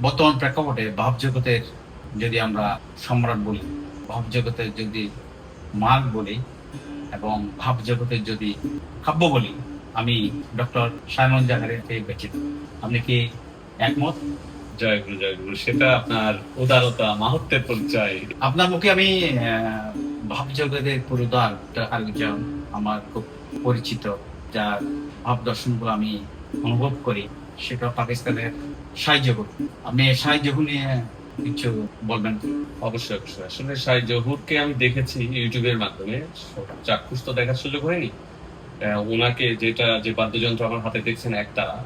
বর্তমান প্রেক্ষাপটে ভাব জগতের যদি আমরা সম্রাট বলি, ভাব জগতের যদি মার্গ বলি এবং ভাব জগতের যদি কাব্য বলি, আমি ডক্টর সাইমন জাহারিয়ারকে বেছে দেব। আপনি কি একমত? জয় গুরু, সেটা আপনার উদারতা মাহাত্ম্যের পরিচয়। আপনার মুখে আমি ভাব জগতের পুরোদার আরেকজন আমার খুব পরিচিত, যার ভাব দর্শনগুলো আমি অনুভব করি, সেটা পাকিস্তানের শাহ জহুর। আপনি শাহ জহুর নিয়ে কিছু বলবেন? অবশ্যই আসলে শাহ জহুরকে আমি দেখেছি ইউটিউবের মাধ্যমে, চাক্ষুষ তো দেখার সুযোগ হয়নি। ওনাকে যে বাদ্যযন্ত্র আমার হাতে দেখছেন একতারা,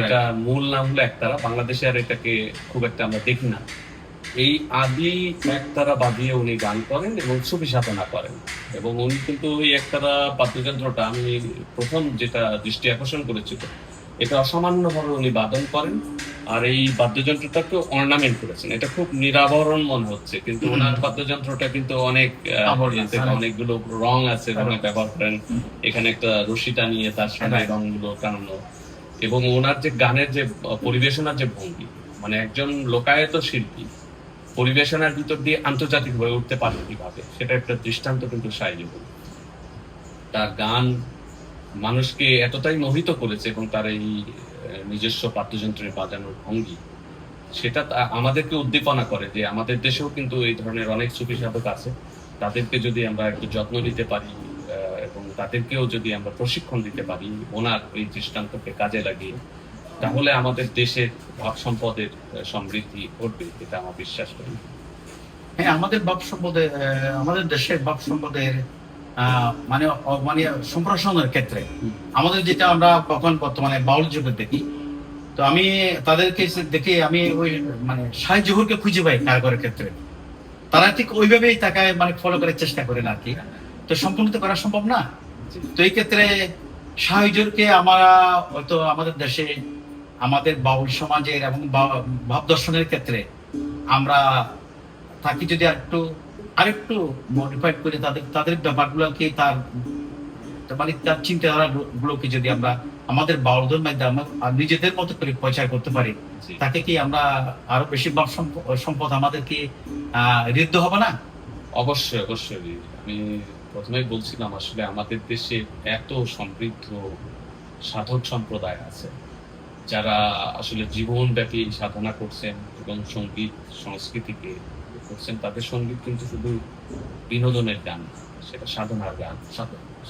এটা মূল নাম হলো একতারা। বাংলাদেশে আর এটাকে খুব একটা আমরা দেখি না। এই আদি একতারা বাজিয়ে উনি গান করেন এবং সুফি সাধনা করেন। এবং উনি কিন্তু ওই একতারা বাদ্যযন্ত্রটা আমি প্রথম যেটা দৃষ্টি আকর্ষণ করেছিল, এটা অসামান্যভাবে উনি বাদন করেন। আর এই বাদ্যযন্ত্রটাকে অর্নামেন্ট করেছেন, এটা খুব নিরাবরণ মনে হচ্ছে, কিন্তু ওনার বাদ্যযন্ত্রটা কিন্তু অনেকগুলো রং আছে, রঙে ব্যবহার করেন। এখানে একটা রশি টানিয়ে তার সাথে রংগুলো টানানো, এবং ওনার যে গানের যে পরিবেশনার যে ভঙ্গি, মানে একজন লোকায়ত শিল্পী পরিবেশনার ভিতর দিয়ে আন্তর্জাতিক হয়ে উঠতে পারে কিভাবে, সেটা একটা দৃষ্টান্ত কিন্তু শাহ জহুর। তার গান মানুষকে এতটাই মোহিত করেছে এবং তার এই নিজস্ব বাদ্যযন্ত্রের বাজানোর ভঙ্গি, সেটা আমাদেরকে উদ্দীপনা করে যে আমাদের দেশেও কিন্তু এই ধরনের অনেক সুফি সাধক আছে। তাদেরকে যদি আমরা একটু যত্ন নিতে পারি এবং তাদেরকেও যদি আমরা প্রশিক্ষণ দিতে পারি ওনার এই দৃষ্টান্তকে কাজে লাগিয়ে, তাহলে আমাদের দেশের ভাব সম্পদের সমৃদ্ধি ঘটবে, এটা আমার বিশ্বাস করি। হ্যাঁ, আমাদের ভাব সম্পদে, আমাদের দেশের ভাব সম্পদের মানে মানে সম্প্রসারণের ক্ষেত্রে আমাদের যেটা আমরা কখন বর্তমানে বাউল যুগে দেখি, তো আমি তাদেরকে দেখে আমি ওই মানে শাহ জহুরকে খুঁজে পাই কারিগরের ক্ষেত্রে। তারা ঠিক ওইভাবেই তাকে মানে ফলো করার চেষ্টা করেন আর কি। তো সম্পূর্ণ তো করা সম্ভব না। তো এই ক্ষেত্রে শাহ জহুরকে আমরা হয়তো আমাদের দেশে আমাদের বাউল সমাজের এবং ভাব দর্শনের ক্ষেত্রে আমরা তাকে যদি আরেকটু মডিফাইড করে তাদের ব্যাপারগুলোকে তার মানে তার চিন্তাধারা গুলোকে যদি আমরা আমাদের বাউলদের মাধ্যমে নিজেদের মতো করে প্রচার করতে পারি, তাকে কি আমরা আরো বেশি ভাব সম্পদ আমাদেরকে ঋদ্ধ হবে না? অবশ্যই আমি প্রথমেই বলছিলাম, আসলে আমাদের দেশে এত সমৃদ্ধ সাধক সম্প্রদায় আছে যারা আসলে জীবনব্যাপী সাধনা করছেন এবং সঙ্গীত সংস্কৃতিকে করছেন। তাদের সঙ্গীত কিন্তু শুধু বিনোদনের গান, সেটা সাধনার গান,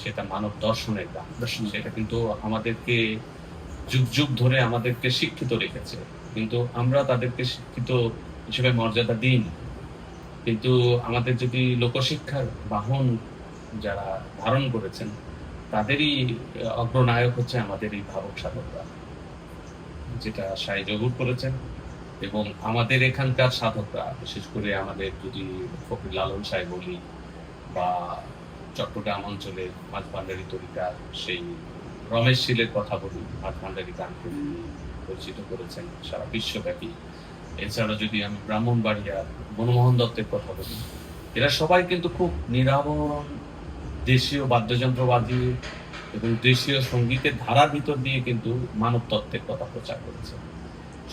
সেটা মানব দর্শনের গান। সেটা কিন্তু আমাদেরকে যুগ যুগ ধরে আমাদেরকে শিক্ষিত রেখেছে, কিন্তু আমরা তাদেরকে শিক্ষিত হিসেবে মর্যাদা দিইনি। কিন্তু আমাদের যদি লোকশিক্ষার বাহন যারা ধারণ করেছেন, তাদেরই অগ্রনায়ক হচ্ছে আমাদের এই ভাবক সাধকরা, যেটা শাহ জহুর করেছেন। এবং আমাদের এখানকার সাধকরা, বিশেষ করে আমাদের যদি ফকির লালন সাহেব বলি বা চট্টগ্রাম অঞ্চলের মাঝ ভান্ডারী তরিকার সেই রমেশ শীলের কথা বলি, মাঝ ভান্ডারী গানকে পরিচিত করেছেন সারা বিশ্বব্যাপী। এছাড়া যদি আমি ব্রাহ্মণবাড়িয়ার মনমোহন দত্তের কথা বলি, এরা সবাই কিন্তু খুব নিরাবরণ দেশীয় বাদ্যযন্ত্র বাজিয়ে এবং দেশীয় সঙ্গীতের ধারার ভিতর দিয়ে কিন্তু মানব তত্ত্বের কথা প্রচার করেছে।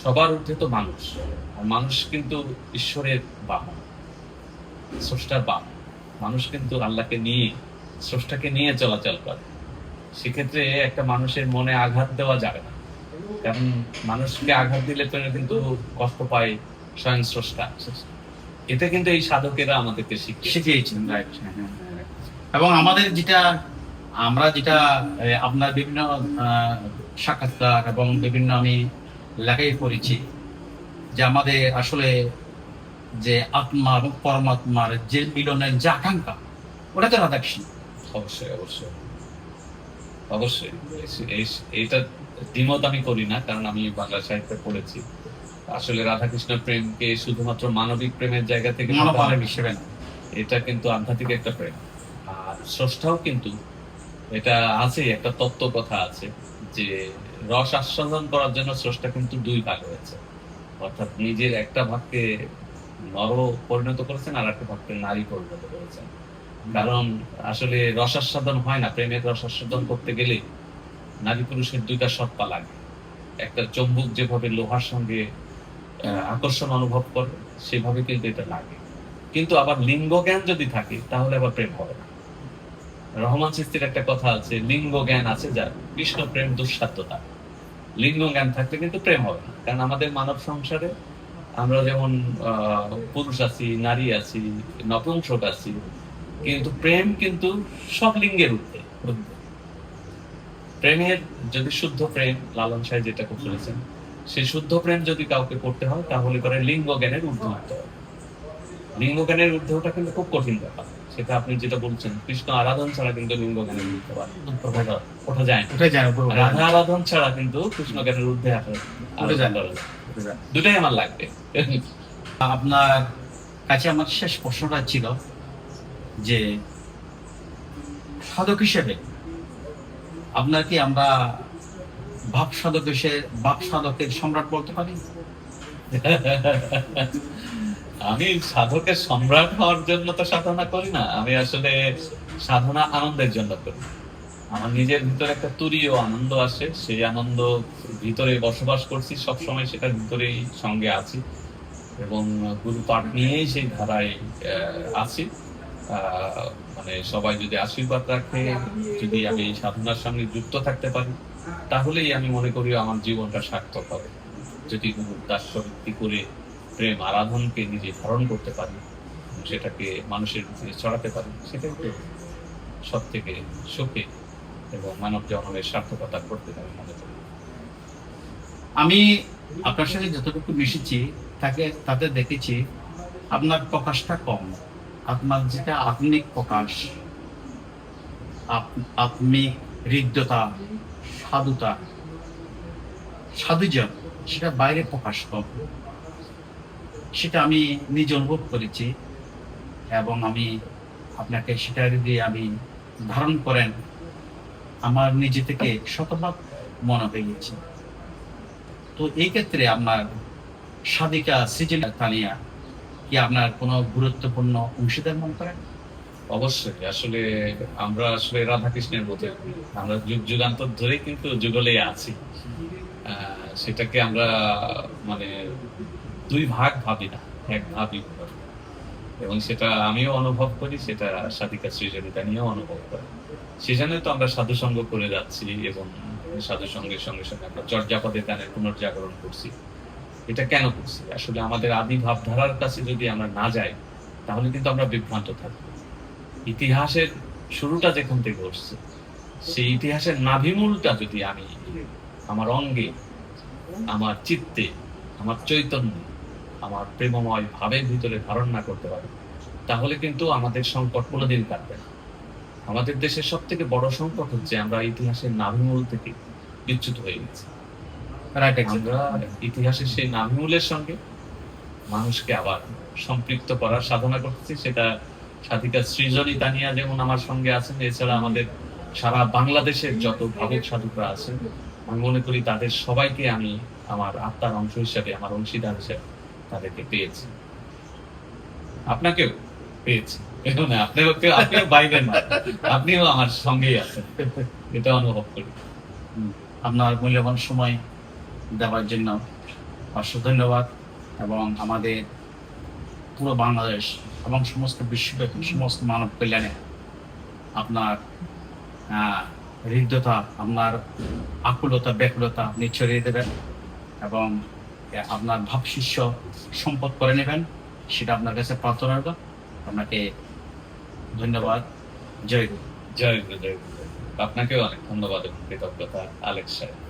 সবার ঊর্ধ্বে তো মানুষ, আর মানুষ কিন্তু ঈশ্বরের বাহন, স্রষ্টার বাহন। মানুষ কিন্তু আল্লাহকে নিয়ে, স্রষ্টাকে নিয়ে চলাচল করে। সেক্ষেত্রে একটা মানুষের মনে আঘাত দেওয়া যাবে না, কারণ মানুষকে আঘাত দিলে তো কিন্তু কষ্ট পায় স্বয়ং স্রষ্টা। এটা কিন্তু এই সাধকেরা আমাদেরকে শিখিয়েছেন। এবং আমাদের আমরা যেটা আপনার বিভিন্ন সাক্ষাৎকার এবং বিভিন্ন আমি লেখাই পড়েছি, যে আমাদের আসলে যে আত্মা এবং পরমাত্মার যে মিলনের যে আকাঙ্ক্ষা, ওটা তো রাধাকৃষ্ণ। অবশ্যই এইটা দ্বিমত আমি করি না, কারণ আমি বাংলা সাহিত্যে পড়েছি। আসলে রাধাকৃষ্ণ প্রেমকে শুধুমাত্র মানবিক প্রেমের জায়গা থেকে হিসেবে না, এটা কিন্তু আধ্যাত্মিক একটা প্রেম। আর স্রষ্টাও কিন্তু এটা আছে, একটা তত্ত্ব কথা আছে যে রস আস্বাদন করার জন্য স্রষ্টা কিন্তু দুই ভাগ হয়েছে, অর্থাৎ নিজের একটা ভাগকে নর পরিণত করেছেন আর একটা ভাগকে নারী পরিণত করেছেন। কারণ আসলে রসাস্বাদন হয় না, প্রেমের রসাস্বাদন করতে গেলে নারী পুরুষের দুইটা সত্তা লাগে। একটা চুম্বক যেভাবে লোহার সঙ্গে আকর্ষণ অনুভব করে, সেভাবে কিন্তু এটা লাগে। কিন্তু আবার লিঙ্গ জ্ঞান যদি থাকে তাহলে আবার প্রেম হবে না। রহমান চিস্তির একটা কথা আছে, লিঙ্গ জ্ঞান আছে যার, কৃষ্ণ প্রেম দুঃসাধ্যতা। লিঙ্গ জ্ঞান থাকলে কিন্তু প্রেম হবে না। কারণ আমাদের মানব সংসারে আমরা যেমন পুরুষ আছি, নারী আছি, নপুংসক আছি, কিন্তু প্রেম কিন্তু সব লিঙ্গের ঊর্ধ্বে। প্রেমের যদি শুদ্ধ প্রেম, লালন সাহেব যেটা বলেছেন, সেই শুদ্ধ প্রেম যদি কাউকে করতে হয় তাহলে করে লিঙ্গ জ্ঞানের ঊর্ধ্বে উঠতে হবে। লিঙ্গ জ্ঞানের ঊর্ধ্বে ওঠা কিন্তু খুব কঠিন ব্যাপার। সেটা আপনি যেটা বলছেন, কৃষ্ণ আরাধন ছাড়া কিন্তু লিঙ্গ জ্ঞানের ঊর্ধ্বে ওঠা যায় না। ওটাই জানো পুরো রাধা আরাধন ছাড়া কিন্তু কৃষ্ণ জ্ঞানের ঊর্ধ্বে ওটা জানো। দুটাই আমার লাগবে। আপনার কাছে আমার শেষ প্রশ্নটা ছিল যে সাধক হিসেবে আপনার কি আমরা ভাব সাধকের সম্রাট বলতে পারি? আমি সাধকের সম্রাট হওয়ার জন্য তো সাধনা করি না, আমি আসলে সাধনা আনন্দের জন্য করি। আমার নিজের ভিতরে একটা তুরীয় আনন্দ আসে, সেই আনন্দ ভিতরে বসবাস করছি সবসময়, সেটার ভিতরেই সঙ্গে আছি এবং গুরু পাঠ নিয়েই সেই ধারায় আছি। মানে সবাই যদি আশীর্বাদ রাখে, যদি আমি এই সাধনার সঙ্গে যুক্ত থাকতে পারি, তাহলেই আমি মনে করি আমার জীবনটা সার্থক হবে। যদি গুরুর দাস্যবৃত্তি করে প্রেম আরাধনকে নিজে ধারণ করতে পারি, সেটাকে মানুষের ভিতরে ছড়াতে পারি, সেটাই তো সব থেকে সুখে এবং মানব জন্মের সার্থকতা করতে পারি মনে করি। আমি আপনার সাথে যতটুকু মিশেছি তাতে দেখেছি আপনার প্রকাশটা কম। আপনার যেটা আত্মিক প্রকাশ, আত্মিক হৃদ্যতা, সাধুতা, সাধুজন, সেটা বাইরে প্রকাশ কম। সেটা আমি নিজে অনুভব করেছি এবং আমি আপনাকে সেটা যদি আমি ধারণ করেন, আমার নিজে থেকে শতভাগ মনে হয়ে গেছে। তো এই ক্ষেত্রে আপনার সাধিকা সৃজনী তানিয়া কি আপনার কোনো গুরুত্বপূর্ণ অংশীদার মনে করেন? অবশ্যই, আসলে আমরা আসলে রাধাকৃষ্ণের মধ্যে আমরা যুগ যুগান্তর ধরে কিন্তু যুগলে আছি। সেটাকে আমরা মানে দুই ভাগ ভাবি না, এক ভাবই ভাবি। এবং সেটা আমিও অনুভব করি, সেটা সাধিকা সৃজনিতা নিয়েও অনুভব করি। সেজন্য তো আমরা সাধু সঙ্গ করে যাচ্ছি এবং সাধু সঙ্গের সঙ্গে সঙ্গে আমরা চর্যাপদের গানের পুনর্জাগরণ করছি। এটা কেন করছি? আসলে আমাদের আদি ভাবধারার কাছে যদি আমরা না যাই, তাহলে কিন্তু আমরা বিভ্রান্ত থাকবো। ইতিহাসের শুরুটা যেখান থেকে হচ্ছে, সেই ইতিহাসের নাভিমূলটা যদি আমি আমার অঙ্গে, আমার চিত্তে, আমার চৈতন্য, আমার প্রেমময় ভাবের ভিতরে ধারণ না করতে পারি, তাহলে কিন্তু আমাদের সংকট কোনোদিন কাটবে না। আমাদের দেশের সব থেকে বড় সংকট হচ্ছে আমরা ইতিহাসের নাভিমূল থেকে বিচ্যুত হয়ে গেছি। আমরা ইতিহাসের সেই নাভিমূলের সঙ্গে মানুষকে আবার সম্পৃক্ত করার সাধনা করতেছি। সেটা সাধিকা সৃজনী তানিয়া যেমন আমার সঙ্গে আছেন, এছাড়া আমাদের সারা বাংলাদেশের যত ভাবক সাধকরা আছেন, আমি মনে করি তাদের সবাইকে আমি আমার আত্মার অংশ হিসেবে, আমার অংশীদার হিসেবে তাদেরকে পেয়েছি। আপনাকেও পেয়েছি, আপনিও বাইরে না, আপনিও আমার সঙ্গেই আছেন, এটা অনুভব করি। আপনার মূল্যবান সময় দেওয়ার জন্য অসংখ্য ধন্যবাদ এবং আমাদের পুরো বাংলাদেশ এবং সমস্ত বিশ্বব্যাপী সমস্ত মানব কল্যাণে আপনার হৃদয়তা, আপনার আকুলতা, ব্যাকুলতা আপনি ছড়িয়ে দেবেন এবং আপনার ভাবশিষ্য সম্পদ করে নেবেন, সেটা আপনার কাছে প্রার্থনা রইল। আপনাকে ধন্যবাদ। জয় গুরু। জয় গুরু, জয় গুরু। আপনাকেও অনেক ধন্যবাদ এবং কৃতজ্ঞতা আলেক্স সাহেব।